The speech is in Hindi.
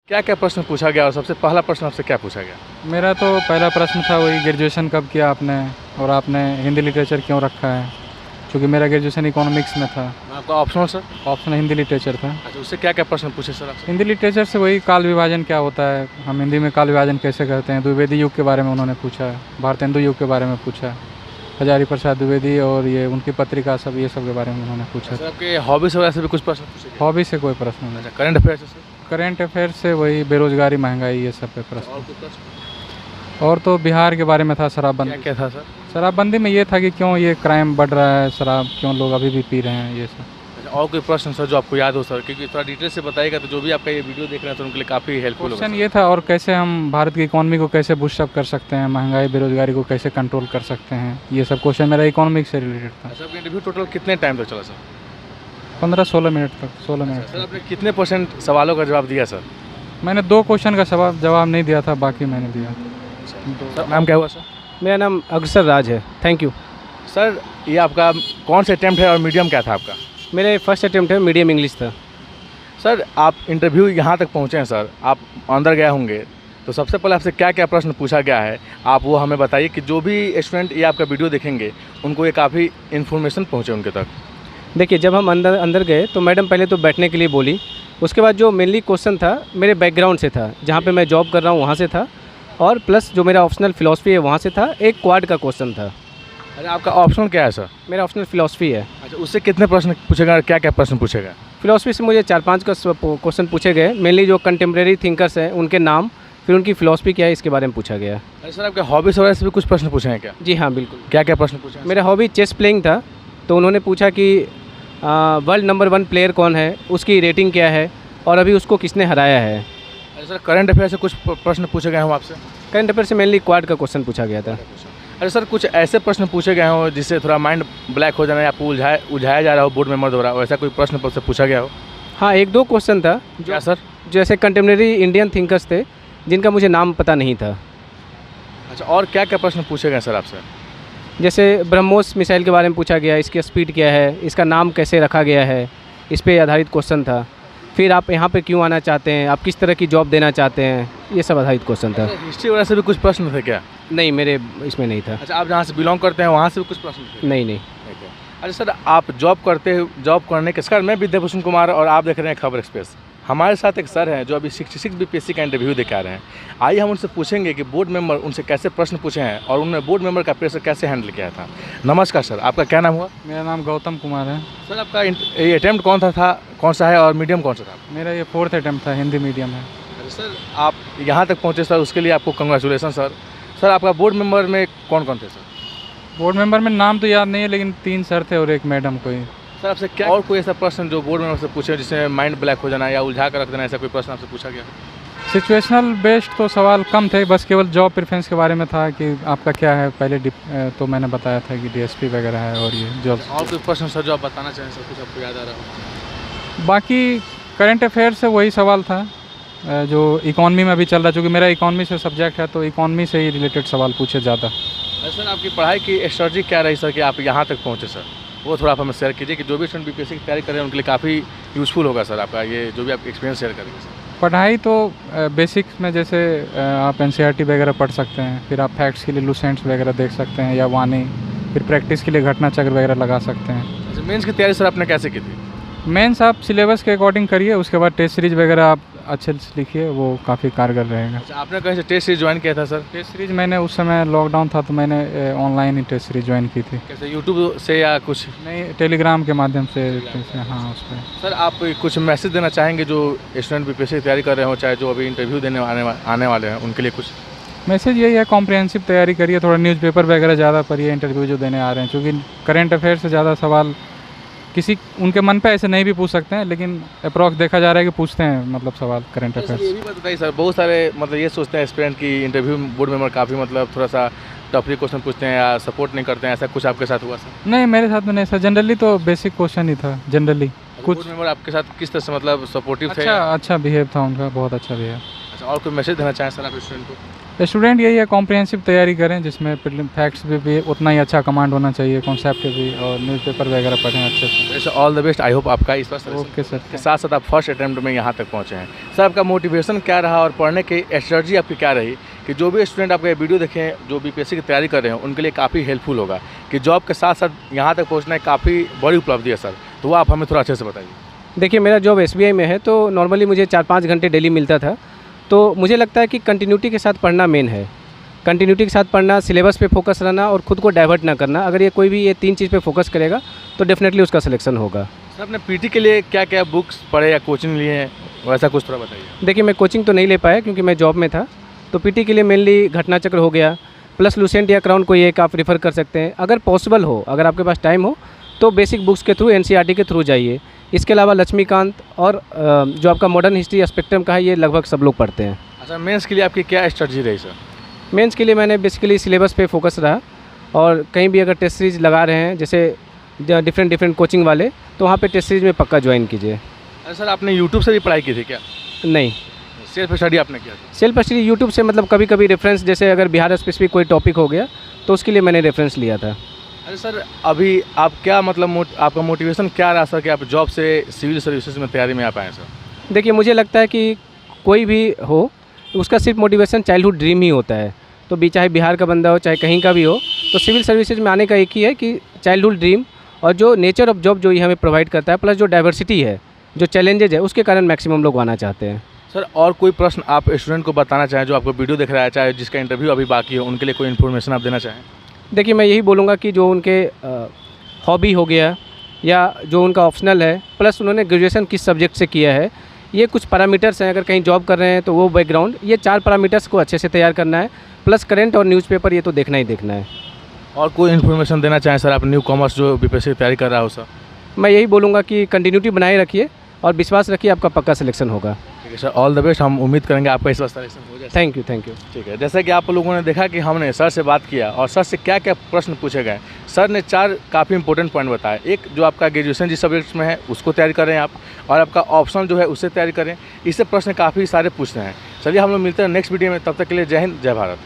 क्या क्या प्रश्न पूछा गया और सबसे पहला प्रश्न आपसे क्या पूछा गया? मेरा तो पहला प्रश्न था वही, ग्रेजुएशन कब किया आपने और आपने हिंदी लिटरेचर क्यों रखा है, क्योंकि मेरा ग्रेजुएशन इकोनॉमिक्स में था। आपका optional sir? Option Hindi literature था। अच्छा, उससे क्या क्या प्रश्न पूछे सर आपसे? हिंदी लिटरेचर से वही काल विभाजन क्या होता है, हम हिंदी में काल विभाजन कैसे करते हैं, द्विवेदी युग के बारे में उन्होंने पूछा, भारतेंदु युग के बारे में पूछा, हजारी प्रसाद द्विवेदी और ये उनकी पत्रिका सब, ये सब के बारे में उन्होंने पूछा। सर आपके हॉबीज वगैरह से भी कुछ प्रश्न पूछे गए? हॉबी से कोई प्रश्न नहीं। अच्छा, करंट अफेयर से सर? करेंट अफेयर से वही बेरोजगारी, महंगाई, ये सब पे और प्रश्न। कोई प्रश्न? और तो बिहार के बारे में था, शराबबंदी। क्या क्या था सर? शराबबंदी में ये था कि क्यों ये क्राइम बढ़ रहा है, शराब क्यों लोग अभी भी पी रहे हैं, ये सब। अच्छा, और कोई प्रश्न सर जो आपको याद हो सर, क्योंकि थोड़ा डिटेल से बताइएगा तो जो भी आपका ये वीडियो देख रहे हैं तो उनके लिए काफ़ी हेल्पफुल होगा। क्वेश्चन ये था, और कैसे हम भारत की इकोनॉमी को कैसे बूस्टअप कर सकते हैं, महंगाई बेरोजगारी को कैसे कंट्रोल कर सकते हैं, ये सब क्वेश्चन मेरा इकोनॉमिक्स से रिलेटेड था। सर आपका इंटरव्यू टोटल कितने टाइम तक चला सर? 15-16 मिनट तक, 16 मिनट सर तक। आपने कितने % सवालों का जवाब दिया सर? मैंने 2 क्वेश्चन का जवाब नहीं दिया था, बाकी मैंने दिया। सर नाम क्या हुआ सर? मेरा नाम अग्रसर राज है। Thank you. सर ये आपका कौन सा अटैम्प्ट है और मीडियम क्या था आपका? मेरा फर्स्ट अटेम्प्ट है, मीडियम इंग्लिश था। सर आप इंटरव्यू यहाँ तक पहुँचे हैं सर, आप अंदर गए होंगे तो सबसे पहले आपसे क्या क्या प्रश्न पूछा गया है आप वो हमें बताइए कि जो भी स्टूडेंट ये आपका वीडियो देखेंगे उनको ये काफ़ी इन्फॉर्मेशन पहुँचे उनके तक। देखिए, जब हम अंदर गए तो मैडम पहले तो बैठने के लिए बोली। उसके बाद जो मेनली क्वेश्चन था मेरे बैकग्राउंड से था, जहाँ पे मैं जॉब कर रहा हूँ वहाँ से था, और प्लस जो मेरा ऑप्शनल फ़िलासफ़ी है वहाँ से था। एक क्वाड का क्वेश्चन था। अच्छा, आपका ऑप्शनल क्या है सर? मेरा ऑप्शनल फ़िलासफ़ी है। अच्छा, उससे कितने प्रश्न पूछेगा, क्या क्या प्रश्न पूछेगा? फ़िलासफ़ी से मुझे 4-5 का क्वेश्चन पूछे गए। मेनली जो कंटेम्प्रेरी थिंकर्स हैं उनके नाम, फिर उनकी फ़िलासफ़ी क्या है, इसके बारे में पूछा गया। अच्छा सर, आपके हॉबीज़ वगैरह से भी कुछ प्रश्न पूछे हैं क्या? जी हाँ, बिल्कुल। क्या क्या प्रश्न पूछे हैं? मेरा हॉबी चेस प्लेइंग था, तो उन्होंने पूछा कि वर्ल्ड नंबर 1 प्लेयर कौन है, उसकी रेटिंग क्या है और अभी उसको किसने हराया है। अच्छा सर, करंट अफेयर से कुछ प्रश्न पूछे गए हों आपसे? करंट अफेयर से मेनली क्वाड का क्वेश्चन पूछा गया था। अच्छा सर, कुछ ऐसे प्रश्न पूछे गए हों जिससे थोड़ा माइंड ब्लैक हो जाना या आपको उलझाया जा रहा हो बोर्ड मेंबर द्वारा, वैसा कोई प्रश्न से पूछा गया हो? हाँ, 1-2 क्वेश्चन था क्या सर? जैसे कंटेम्प्रेरी इंडियन थिंकर्स थे जिनका मुझे नाम पता नहीं था। अच्छा, और क्या क्या प्रश्न पूछे गए सर आपसे? जैसे ब्रह्मोस मिसाइल के बारे में पूछा गया, इसकी स्पीड क्या है, इसका नाम कैसे रखा गया है, इस पे आधारित क्वेश्चन था। फिर आप यहाँ पे क्यों आना चाहते हैं, आप किस तरह की जॉब देना चाहते हैं, ये सब आधारित क्वेश्चन था। हिस्ट्री वगैरह से भी कुछ प्रश्न थे क्या? नहीं, मेरे इसमें नहीं था। अच्छा, आप जहाँ से बिलोंग करते हैं वहाँ से भी कुछ प्रश्न थे? नहीं। अच्छा सर, आप जॉब करने के सर, मैं विद्याभूषण कुमार और आप देख रहे हैं खबर एक्सप्रेस। हमारे साथ एक सर हैं जो अभी 66 बीपीएससी का इंटरव्यू दे के आ रहे हैं। आइए हम उनसे पूछेंगे कि बोर्ड मेंबर उनसे कैसे प्रश्न पूछे हैं और उन्होंने बोर्ड मेंबर का प्रेशर कैसे हैंडल किया था। नमस्कार सर, आपका क्या नाम हुआ? मेरा नाम गौतम कुमार है। सर आपका ये अटैम्प्ट कौन सा है और मीडियम कौन सा था? मेरा ये 4th अटेम्प्ट था, हिंदी मीडियम है। अच्छा सर, आप यहाँ तक पहुँचे सर, उसके लिए आपको कंग्रेचुलेसन सर। सर आपका बोर्ड मेंबर में कौन कौन थे सर? बोर्ड मेंबर में नाम तो याद नहीं है, लेकिन 3 सर थे और एक मैडम कोई। सर आपसे क्या और कोई ऐसा प्रश्न जो बोर्ड मेंबर से पूछे जिससे माइंड ब्लैक हो जाना या उलझा कर रख देना, ऐसा कोई प्रश्न आपसे पूछा गया? सिचुएशनल बेस्ड तो सवाल कम थे, बस केवल जॉब प्रेफरेंस के बारे में था कि आपका क्या है पहले तो मैंने बताया था कि डीएसपी वगैरह है और ये जॉब। और कोई प्रश्न सर जो आप बताना चाहें सर, कुछ आपको याद आ रहा हो? बाकी करंट अफेयर से वही सवाल था जो इकॉनमी में अभी चल रहा है, चूँकि मेरा इकॉनमी से सब्जेक्ट है तो इकॉनमी से ही रिलेटेड सवाल पूछे ज़्यादा। सर आपकी पढ़ाई की स्ट्रेटजी क्या रही सर कि आप यहाँ तक पहुँचे सर, वो थोड़ा आप हमें शेयर कीजिए कि जो भी स्टूडेंट बीपीएससी की तैयारी कर रहे हैं उनके लिए काफ़ी यूज़फुल होगा सर आपका ये जो भी आप एक्सपीरियंस शेयर करेंगे सर। पढ़ाई तो बेसिक्स में जैसे आप एनसीईआरटी वगैरह पढ़ सकते हैं, फिर आप फैक्ट्स के लिए लूसेंट्स वगैरह देख सकते हैं या वाणी, फिर प्रैक्टिस के लिए घटना चक्र वगैरह लगा सकते हैं। अच्छा, मेंस की तैयारी सर आपने कैसे की थी? मेंस आप सिलेबस के अकॉर्डिंग करिए, उसके बाद टेस्ट सीरीज वगैरह आप अच्छे से लिखिए, वो काफ़ी कारगर रहेगा। अच्छा, आपने कहीं से टेस्ट सीरीज ज्वाइन किया था सर? टेस्ट सीरीज मैंने उस समय लॉकडाउन था तो मैंने ऑनलाइन ही टेस्ट सीरीज ज्वाइन की थी। कैसे, यूट्यूब से या कुछ? नहीं, टेलीग्राम के माध्यम से। हाँ, उस पर। सर आप कुछ मैसेज देना चाहेंगे जो स्टूडेंट बीपीएससी की तैयारी कर रहे हो, चाहे जो अभी इंटरव्यू देने आने वाले हैं उनके लिए कुछ मैसेज यही है, कॉम्प्रिहेंसिव तैयारी करिए, थोड़ा न्यूज़पेपर वगैरह ज़्यादा पढ़िए इंटरव्यू जो देने आ रहे हैं, क्योंकि करंट अफेयर से ज़्यादा सवाल किसी उनके मन पे ऐसे नहीं भी पूछ सकते हैं, लेकिन अप्रॉक्स देखा जा रहा है कि पूछते हैं मतलब सवाल करंट अफेयर। ये भी बात बताइए सर, बहुत सारे मतलब ये सोचते हैं स्टूडेंट की इंटरव्यू बोर्ड मेंबर काफ़ी मतलब थोड़ा सा टफली क्वेश्चन पूछते हैं या सपोर्ट नहीं करते हैं, ऐसा कुछ आपके साथ हुआ सर? नहीं, मेरे साथ में नहीं सर, जनरली तो बेसिक क्वेश्चन ही था जनरली। कुछ बोर्ड मेंबर आपके साथ किस तरह से मतलब सपोर्टिव थे? अच्छा बिहेव था उनका, बहुत अच्छा बिहेव। अच्छा, और कोई मैसेज देना चाहें सर आप स्टूडेंट को? स्टूडेंट यही है, कॉम्प्रिहेंसिव तैयारी करें जिसमें फैक्ट्स भी उतना ही अच्छा कमांड होना चाहिए, कॉन्सेप्ट भी, और न्यूज़पेपर वगैरह पढ़ें अच्छे से। वैसे all the best, I hope आपका इस बार ओके सर। के साथ साथ आप फर्स्ट अटैम्प्ट में यहाँ तक पहुँचे हैं। सर आपका मोटिवेशन क्या रहा और पढ़ने की स्ट्रेटजी आपकी क्या रही कि जो भी स्टूडेंट आपका ये वीडियो देखें जो बीपीएससी की तैयारी कर रहे हैं उनके लिए काफ़ी हेल्पफुल होगा कि जॉब के साथ साथ यहाँ तक पहुँचना एक काफ़ी बड़ी उपलब्धि है सर, तो वो आप हमें थोड़ा अच्छे से बताइए। देखिए, मेरा जॉब एसबीआई में है, तो नॉर्मली मुझे 4-5 घंटे डेली मिलता था। तो मुझे लगता है कि कंटिन्यूटी के साथ पढ़ना मेन है। कंटिन्यूटी के साथ पढ़ना, सिलेबस पे फोकस रहना और खुद को डाइवर्ट ना करना। अगर ये कोई भी ये 3 चीज़ पे फोकस करेगा तो डेफिनेटली उसका सिलेक्शन होगा। सर आपने पीटी के लिए क्या क्या बुक्स पढ़े या कोचिंग लिए हैं, वैसा कुछ थोड़ा बताइए। देखिए, मैं कोचिंग तो नहीं ले पाया क्योंकि मैं जॉब में था। तो पीटी के लिए मेनली घटनाचक्र हो गया, प्लस लूसेंट या क्राउन कोई एक आप रेफ़र कर सकते हैं। अगर पॉसिबल हो, अगर आपके पास टाइम हो तो बेसिक बुक्स के थ्रू, एनसीईआरटी के थ्रू जाइए। इसके अलावा लक्ष्मीकांत और जो आपका मॉडर्न हिस्ट्री स्पेक्ट्रम का है, ये लगभग सब लोग पढ़ते हैं। अच्छा, मेंस के लिए आपकी क्या स्ट्रेटजी रही सर? मेंस के लिए मैंने बेसिकली सिलेबस पे फोकस रहा, और कहीं भी अगर टेस्ट सीरीज लगा रहे हैं जैसे डिफरेंट कोचिंग वाले, तो वहाँ पे टेस्ट सीरीज में पक्का ज्वाइन कीजिए। अरे सर आपने यूट्यूब से भी पढ़ाई की थी क्या? नहीं, सेल्फ स्टडी आपने किया था? सेल्फ स्टडी यूट्यूब से, मतलब कभी कभी रेफरेंस, जैसे अगर बिहार स्पेसिफिक कोई टॉपिक हो गया तो उसके लिए मैंने रेफरेंस लिया था। अरे सर अभी आप क्या मतलब आपका मोटिवेशन क्या रहा सर कि आप जॉब से सिविल सर्विसेज में तैयारी में आ पाएँ सर? देखिए, मुझे लगता है कि कोई भी हो, उसका सिर्फ मोटिवेशन चाइल्डहुड ड्रीम ही होता है। तो भी चाहे बिहार का बंदा हो, चाहे कहीं का भी हो, तो सिविल सर्विसेज में आने का एक ही है कि चाइल्डहुड ड्रीम, और जो नेचर ऑफ जॉब जो ये हमें प्रोवाइड करता है, प्लस जो डाइवर्सिटी है, जो चैलेंजेज है, उसके कारण मैक्सिमम लोग आना चाहते हैं। सर और कोई प्रश्न आप स्टूडेंट को बताना चाहें जो आपको वीडियो देख रहा है, चाहे जिसका इंटरव्यू अभी बाकी हो, उनके लिए कोई इन्फॉर्मेशन आप देना चाहें? देखिए, मैं यही बोलूँगा कि जो उनके हॉबी हो गया या जो उनका ऑप्शनल है, प्लस उन्होंने ग्रेजुएशन किस सब्जेक्ट से किया है, ये कुछ पैरामीटर्स हैं। अगर कहीं जॉब कर रहे हैं तो वो बैकग्राउंड, ये 4 पैरामीटर्स को अच्छे से तैयार करना है, प्लस करंट और न्यूज़पेपर, ये तो देखना ही देखना है। और कोई इन्फॉर्मेशन देना चाहें सर आप न्यू कॉमर्स जो बीपीएससी की तैयारी कर रहा हो सर? मैं यही बोलूँगा कि कंटिन्यूटी बनाए रखिए और विश्वास रखिए, आपका पक्का सिलेक्शन होगा। ठीक है सर, ऑल द बेस्ट। हम उम्मीद करेंगे आपका इस बार सिलेक्शन हो जाए। Thank you. ठीक है, जैसा कि आप लोगों ने देखा कि हमने सर से बात किया और सर से क्या क्या प्रश्न पूछे गए। सर ने 4 काफ़ी इंपॉर्टेंट पॉइंट बताए। एक, जो आपका ग्रेजुएशन जिस सब्जेक्ट्स में है उसको तैयारी करें आप, और आपका ऑप्शन जो है उससे तैयारी करें। इससे प्रश्न काफ़ी सारे पूछते हैं। चलिए हम लोग मिलते हैं नेक्स्ट वीडियो में, तब तक के लिए जय हिंद, जय भारत।